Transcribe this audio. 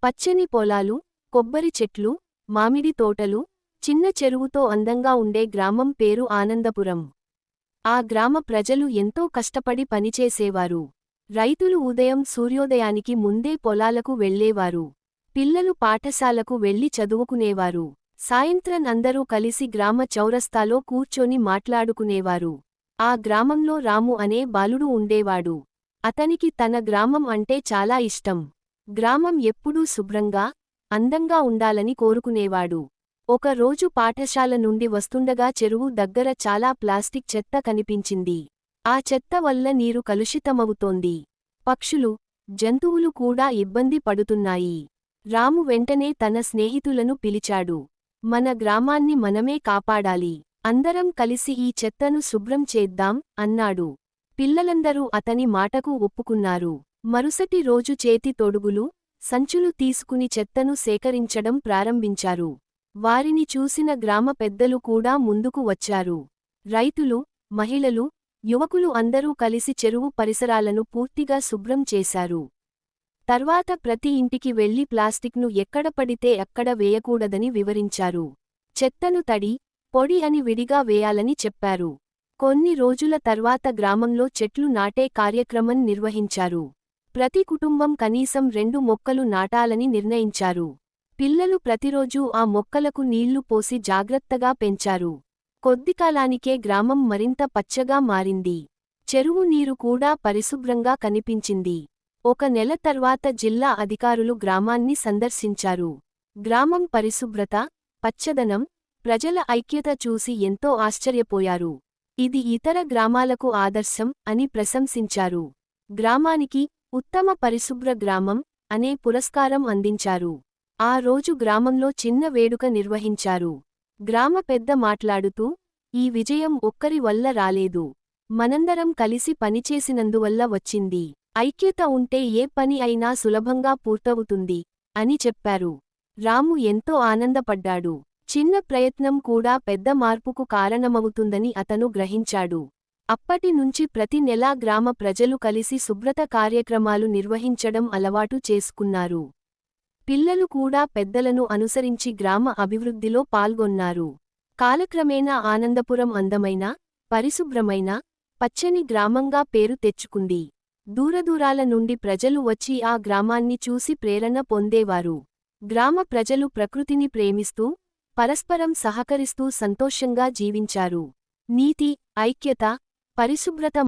పచ్చని పొలాలు, కొబ్బరి చెట్లు, మామిడి తోటలు, చిన్న చెరువుతో అందంగా ఉండే గ్రామం పేరు ఆనందపురం. ఆ గ్రామ ప్రజలు ఎంతో కష్టపడి పనిచేసేవారు. రైతులు ఉదయం సూర్యోదయానికి ముందే పొలాలకు వెళ్లేవారు. పిల్లలు పాఠశాలకు వెళ్లి చదువుకునేవారు. సాయంత్రం అందరూ కలిసి గ్రామ చౌరస్తాలో కూర్చొని మాట్లాడుకునేవారు. ఆ గ్రామంలో రాము అనే బాలుడు ఉండేవాడు. అతనికి తన గ్రామం అంటే చాలా ఇష్టం. గ్రామం ఎప్పుడూ శుభ్రంగా, అందంగా ఉండాలని కోరుకునేవాడు. ఒక రోజు పాఠశాల నుండి వస్తుండగా చెరువు దగ్గర చాలా ప్లాస్టిక్ చెత్త కనిపించింది. ఆ చెత్త వల్ల నీరు కలుషితమవుతోంది. పక్షులు, జంతువులు కూడా ఇబ్బంది పడుతున్నాయి. రాము వెంటనే తన స్నేహితులను పిలిచాడు. మన గ్రామాన్ని మనమే కాపాడాలి. అందరం కలిసి ఈ చెత్తను శుభ్రం చేద్దాం అన్నాడు. పిల్లలందరూ అతని మాటకు ఒప్పుకున్నారు. మరుసటి రోజు చేతి తొడుగులు, సంచులు తీసుకుని చెత్తను సేకరించడం ప్రారంభించారు. వారిని చూసిన గ్రామ పెద్దలు కూడా ముందుకు వచ్చారు. రైతులు, మహిళలు, యువకులు అందరూ కలిసి చెరువు పరిసరాలను పూర్తిగా శుభ్రం చేశారు. తర్వాత ప్రతి ఇంటికి వెళ్లి ప్లాస్టిక్ను ఎక్కడ పడితే అక్కడ వేయకూడదని వివరించారు. చెత్తను తడి, పొడి అని విడిగా వేయాలని చెప్పారు. కొన్ని రోజుల తర్వాత గ్రామంలో చెట్లు నాటే కార్యక్రమం నిర్వహించారు. ప్రతి కుటుంబం కనీసం 2 మొక్కలు నాటాలని నిర్ణయించారు. పిల్లలు ప్రతిరోజూ ఆ మొక్కలకు నీళ్లు పోసి జాగ్రత్తగా పెంచారు. కొద్దికాలానికే గ్రామం మరింత పచ్చగా మారింది. చెరువు నీరు కూడా పరిశుభ్రంగా కనిపించింది. ఒక నెల తర్వాత జిల్లా అధికారులు గ్రామాన్ని సందర్శించారు. గ్రామం పరిశుభ్రత, పచ్చదనం, ప్రజల ఐక్యత చూసి ఎంతో ఆశ్చర్యపోయారు. ఇది ఇతర గ్రామాలకు ఆదర్శం అని ప్రశంసించారు. గ్రామానికి ఉత్తమ పరిశుభ్ర గ్రామం అనే పురస్కారం అందించారు. ఆ రోజు గ్రామంలో చిన్న వేడుక నిర్వహించారు. గ్రామ పెద్ద మాట్లాడుతూ, ఈ విజయం ఒక్కరి వల్ల రాలేదు. మనందరం కలిసి పనిచేసినందువల్ల వచ్చింది. ఐక్యత ఉంటే ఏ పని అయినా సులభంగా పూర్తవుతుంది అని చెప్పారు. రాము ఎంతో ఆనందపడ్డాడు. చిన్న ప్రయత్నం కూడా పెద్ద మార్పుకు కారణమవుతుందని అతను గ్రహించాడు. అప్పటి నుంచి ప్రతి నెలా గ్రామ ప్రజలు కలిసి శుభ్రత కార్యక్రమాలు నిర్వహించడం అలవాటు చేసుకున్నారు. పిల్లలు కూడా పెద్దలను అనుసరించి గ్రామ అభివృద్ధిలో పాల్గొన్నారు. కాలక్రమేణా ఆనందపురం అందమైన, పరిశుభ్రమైన, పచ్చని గ్రామంగా పేరు తెచ్చుకుంది. దూరదూరాల నుండి ప్రజలు వచ్చి ఆ గ్రామాన్ని చూసి ప్రేరణ పొందేవారు. గ్రామ ప్రజలు ప్రకృతిని ప్రేమిస్తూ, పరస్పరం సహకరిస్తూ సంతోషంగా జీవించారు. నీతి, ఐక్యత, పరిశుభ్రత